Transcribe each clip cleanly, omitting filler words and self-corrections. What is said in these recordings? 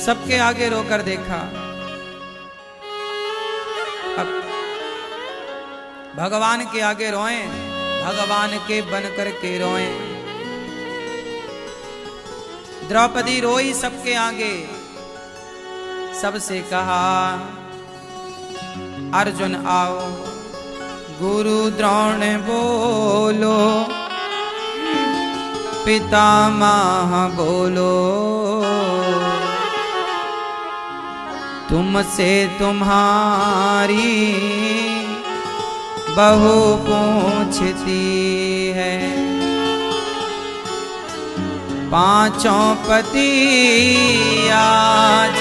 सबके आगे रोकर देखा। अब भगवान के आगे रोए, भगवान के बन कर के रोए। द्रौपदी रोई सबके आगे। सबसे कहा अर्जुन आओ, गुरु द्रोण बोलो, पितामह बोलो, तुमसे तुम्हारी बहू पूछती है। पांचों पति आज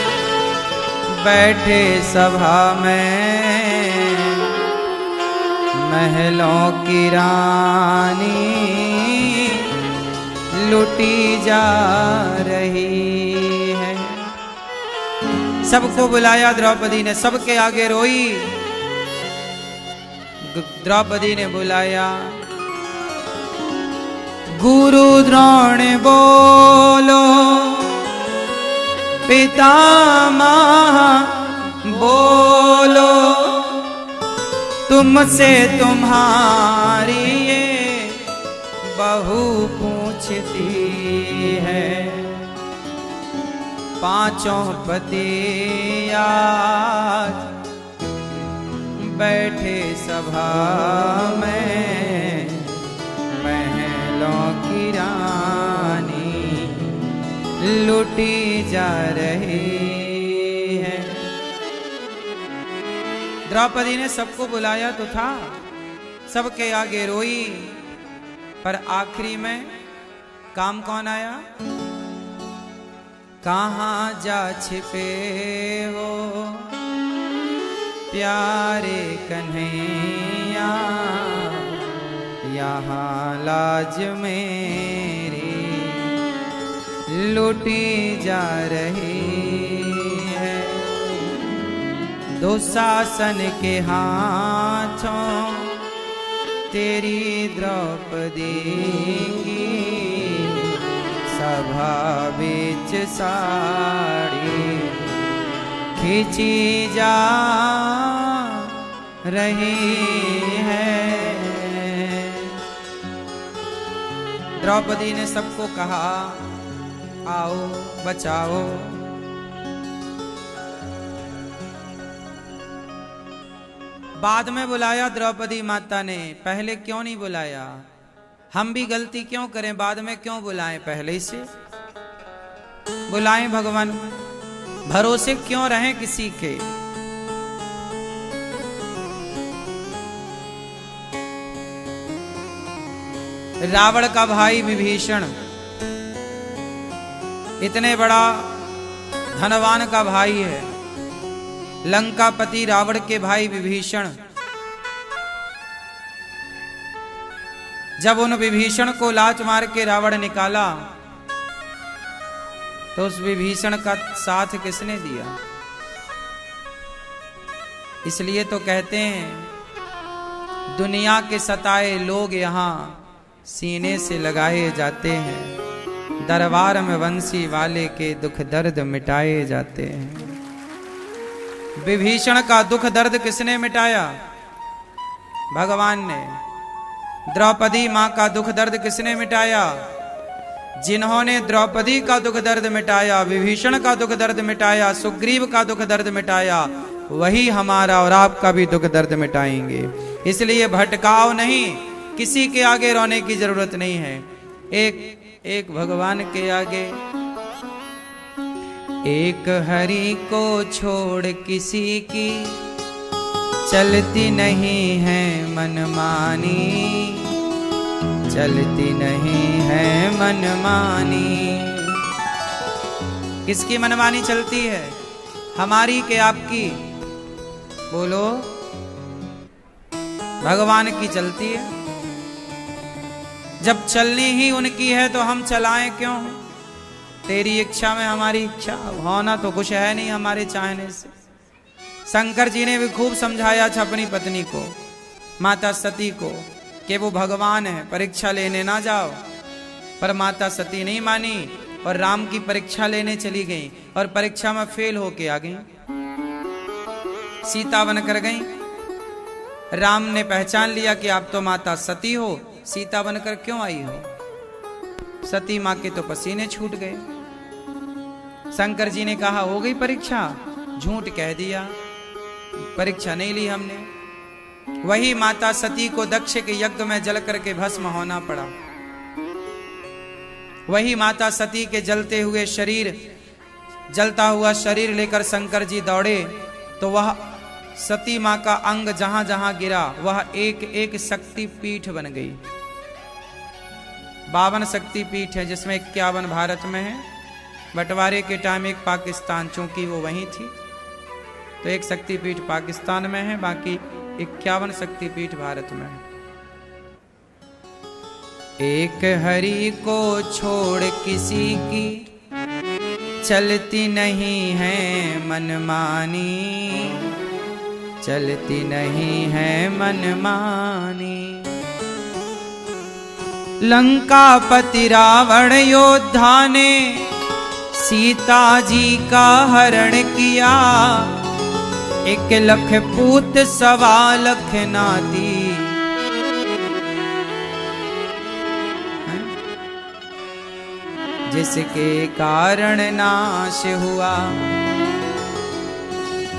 बैठे सभा में, महलों की रानी लुटी जा रही है। सबको बुलाया द्रौपदी ने, सबके आगे रोई। द्रौपदी ने बुलाया, गुरु द्रोण बोलो, पितामह बोलो, तुमसे तुम्हारी ये बहू पूछती है। पांचों पति आज बैठे सभा में, महलों की रानी लुटी जा रही है। द्रौपदी ने सबको बुलाया तो था, सबके आगे रोई, पर आखिरी में काम कौन आया? कहाँ जा छिपे हो प्यारे कन्हैया, यहाँ लाज मेरी लुटी जा रही है। दुशासन के हाथों तेरी द्रौपदी की सभा बीच साड़ी खींची जा रही है। द्रौपदी ने सबको कहा आओ बचाओ। बाद में बुलाया द्रौपदी माता ने, पहले क्यों नहीं बुलाया? हम भी गलती क्यों करें, बाद में क्यों बुलाएं, पहले से बुलाएं। भगवान भरोसे क्यों रहें किसी के? रावण का भाई विभीषण, इतने बड़ा धनवान का भाई है, लंकापति रावण के भाई विभीषण। जब उन विभीषण को लात मार के रावण निकाला तो उस विभीषण का साथ किसने दिया? इसलिए तो कहते हैं दुनिया के सताए लोग यहाँ सीने से लगाए जाते हैं, दरबार में वंशी वाले के दुख दर्द मिटाए जाते हैं। विभीषण का दुख दर्द किसने मिटाया? भगवान ने। द्रौपदी मां का दुख दर्द किसने मिटाया? जिन्होंने द्रौपदी का दुख दर्द मिटाया, विभीषण का दुख दर्द मिटाया, सुग्रीव का दुख दर्द मिटाया, वही हमारा और आपका भी दुख दर्द मिटाएंगे। इसलिए भटकाव नहीं, किसी के आगे रोने की जरूरत नहीं है। एक भगवान के आगे, एक हरि को छोड़ किसी की चलती नहीं है मनमानी, चलती नहीं है मनमानी। किसकी मनमानी चलती है? हमारी के आपकी? बोलो। भगवान की चलती है। जब चलनी ही उनकी है तो हम चलाएं क्यों? तेरी इच्छा में हमारी इच्छा होना तो कुछ है नहीं हमारे चाहने से। शंकर जी ने भी खूब समझाया था अपनी पत्नी को, माता सती को, कि वो भगवान है, परीक्षा लेने ना जाओ। पर माता सती नहीं मानी, और राम की परीक्षा लेने चली गई और परीक्षा में फेल होके आ गई, सीता बनकर गई। राम ने पहचान लिया कि आप तो माता सती हो, सीता बनकर क्यों आई हो? सती मां के तो पसीने छूट गए। शंकर जी ने कहा हो गई परीक्षा, झूठ कह दिया, परीक्षा नहीं ली हमने। वही माता सती को दक्ष के यज्ञ में जल करके भस्म होना पड़ा। वही माता सती के जलते हुए शरीर, जलता हुआ शरीर लेकर शंकर जी दौड़े तो वह सती मां का अंग जहां जहां गिरा वह एक एक शक्ति पीठ बन गई। 52 शक्ति पीठ है, जिसमें 51 भारत में है। बंटवारे के टाइम एक पाकिस्तान, चूंकि वो वहीं थी तो एक शक्तिपीठ पाकिस्तान में है, बाकी 51 शक्तिपीठ भारत में है। एक हरि को छोड़ किसी की चलती नहीं है मनमानी, चलती नहीं है मनमानी। लंकापति रावण योद्धा ने सीता जी का हरण किया, 1 लख पूत 1.25 लाख नाती। जिसके कारण नाश हुआ।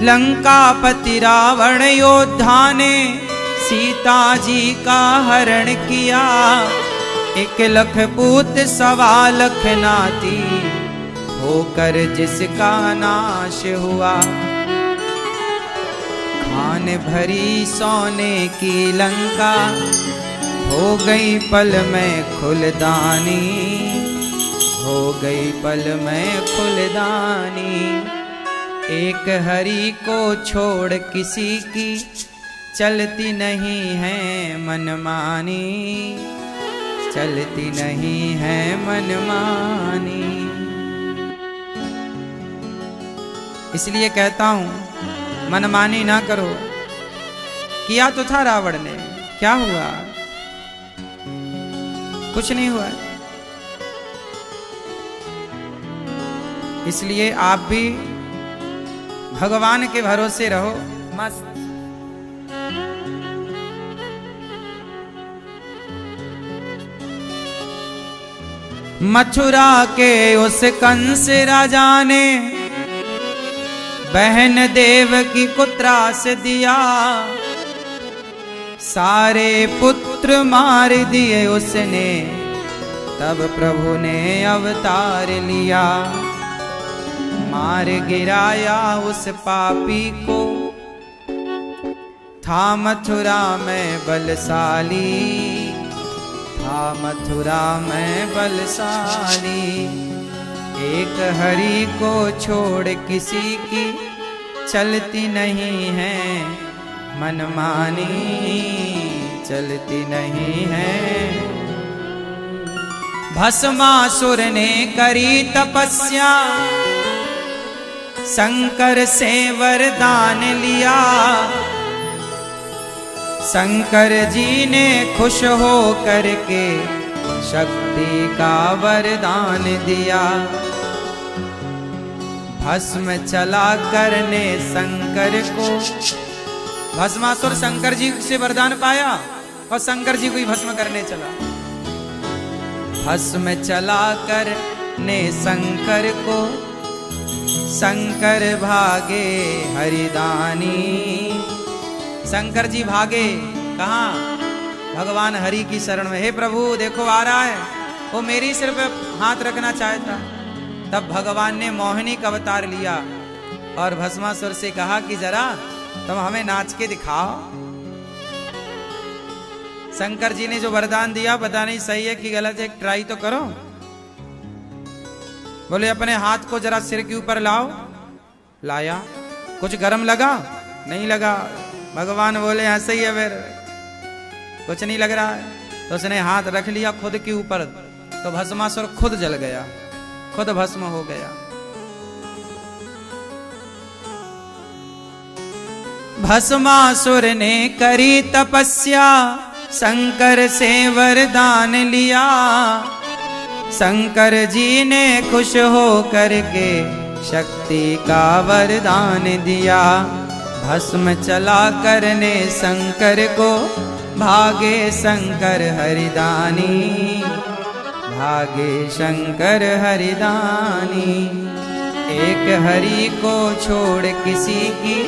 लंकापति रावण योद्धा ने सीता जी का हरण किया, 1 लख पूत 1.25 लाख नाती, होकर जिसका नाश हुआ। खान भरी सोने की लंका, हो गई पल में खुलदानी, हो गई पल में खुलदानी। एक हरि को छोड़ किसी की चलती नहीं है मनमानी, चलती नहीं है मनमानी। इसलिए कहता हूं मनमानी ना करो। किया तो था रावण ने, क्या हुआ? कुछ नहीं हुआ। इसलिए आप भी भगवान के भरोसे रहो, मस्त। मथुरा के उस कंस राजा ने बहन देवकी को त्रास दिया, सारे पुत्र मार दिए उसने, तब प्रभु ने अवतार लिया। मार गिराया उस पापी को, था मथुरा में बलशाली, था मथुरा में बलशाली। एक हरि को छोड़ किसी की चलती नहीं है मनमानी, चलती नहीं है। भस्मासुर ने करी तपस्या, शंकर से वरदान लिया, शंकर जी ने खुश हो करके शक्ति का वरदान दिया। भस्म चला करने शंकर को, भस्मासुर शंकर जी से वरदान पाया और शंकर जी को ही भस्म करने चला। भस्म चला करने शंकर को, शंकर भागे हरिदानी। शंकर जी भागे कहाँ? भगवान हरि की शरण में। हे प्रभु देखो आ रहा है, वो मेरी सिर पे हाथ रखना चाहता। तब भगवान ने मोहिनी का अवतार लिया और भस्मासुर से कहा कि जरा तुम हमें नाच के दिखाओ। शंकर जी ने जो वरदान दिया पता नहीं सही है कि गलत है, ट्राई तो करो। बोले अपने हाथ को जरा सिर के ऊपर लाओ। लाया, कुछ गर्म लगा? नहीं लगा। भगवान बोले ऐसे ही है, फिर कुछ नहीं लग रहा है। तो उसने हाथ रख लिया खुद के ऊपर, तो भस्मासुर खुद जल गया, खुद भस्म हो गया। भस्मासुर ने करी तपस्या, शंकर से वरदान लिया, शंकर जी ने खुश हो करके शक्ति का वरदान दिया। भस्म चला करने शंकर को भागे शंकर हरिदानी, भागे शंकर हरिदानी। एक हरि को छोड़ किसी की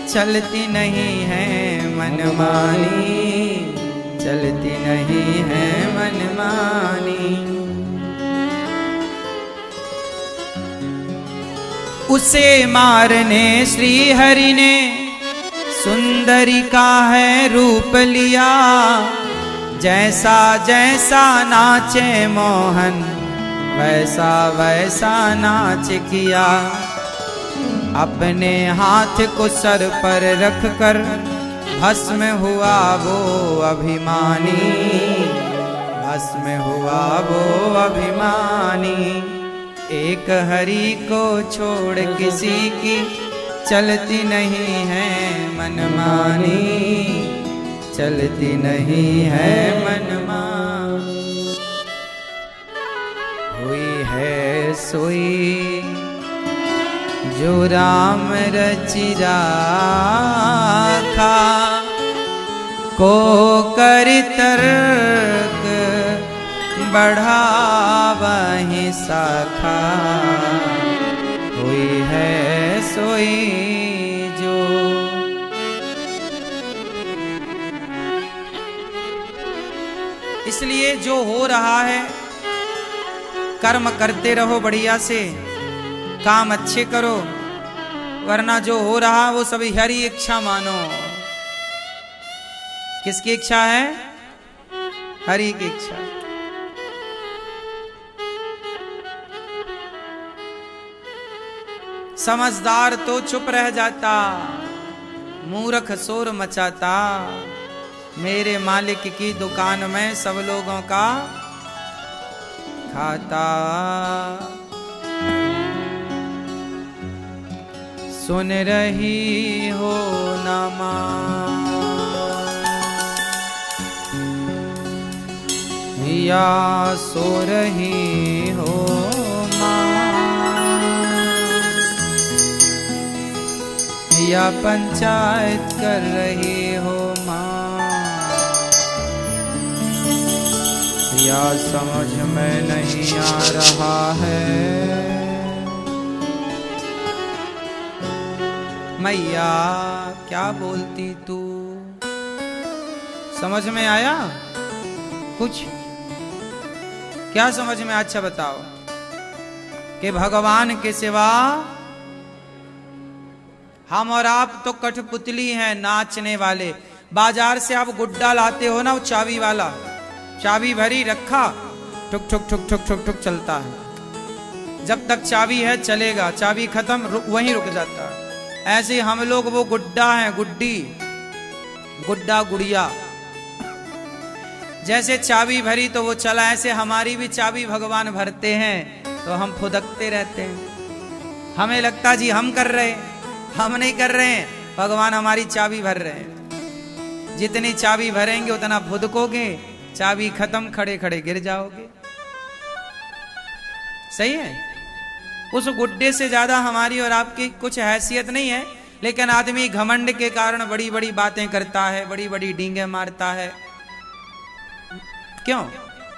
चलती नहीं है मनमानी, चलती नहीं है मनमानी। उसे मारने श्री हरि ने सुंदरी का है रूप लिया। जैसा जैसा नाचे मोहन वैसा वैसा नाच किया। अपने हाथ को सर पर रख कर भस्म हुआ वो अभिमानी, भस्म हुआ वो अभिमानी। एक हरि को छोड़ किसी की चलती नहीं है मनमानी, चलती नहीं है मनमानी। हुई है सोई जो राम रचि राखा, को कर तर्क बढ़ावहि शाखा। हुई है सोई जो। इसलिए जो हो रहा है कर्म करते रहो बढ़िया से, काम अच्छे करो, वरना जो हो रहा वो सभी हरि इच्छा मानो। किसकी इच्छा है? हरि की इच्छा। समझदार तो चुप रह जाता, मूर्ख शोर मचाता। मेरे मालिक की दुकान में सब लोगों का खाता। सुन रही हो ना मां, या सो रही हो या पंचायत कर रही हो मां, या समझ में नहीं आ रहा है। मैया क्या बोलती तू? समझ में आया कुछ? क्या समझ में? अच्छा बताओ कि भगवान के सिवा हम और आप तो कठपुतली हैं, नाचने वाले। बाजार से आप गुड्डा लाते हो ना, वो चाबी वाला, चाबी भरी रखा, ठुक ठुक ठुक ठुक ठुक ठुक चलता है। जब तक चाबी है चलेगा, चाबी खत्म वहीं रुक जाता है। ऐसे हम लोग वो गुड्डा हैं, गुड्डी, गुड्डा गुड़िया। जैसे चाबी भरी तो वो चला, ऐसे हमारी भी चाबी भगवान भरते हैं तो हम फुदकते रहते हैं। हमें लगता जी हम कर रहे, हम नहीं कर रहे हैं, भगवान हमारी चाबी भर रहे हैं। जितनी चाबी भरेंगे उतना फुदकोगे, चाबी खत्म खड़े खड़े गिर जाओगे। सही है? उस गुड्डे से ज्यादा हमारी और आपकी कुछ हैसियत नहीं है, लेकिन आदमी घमंड के कारण बड़ी बड़ी बातें करता है, बड़ी बड़ी डींगे मारता है। क्यों?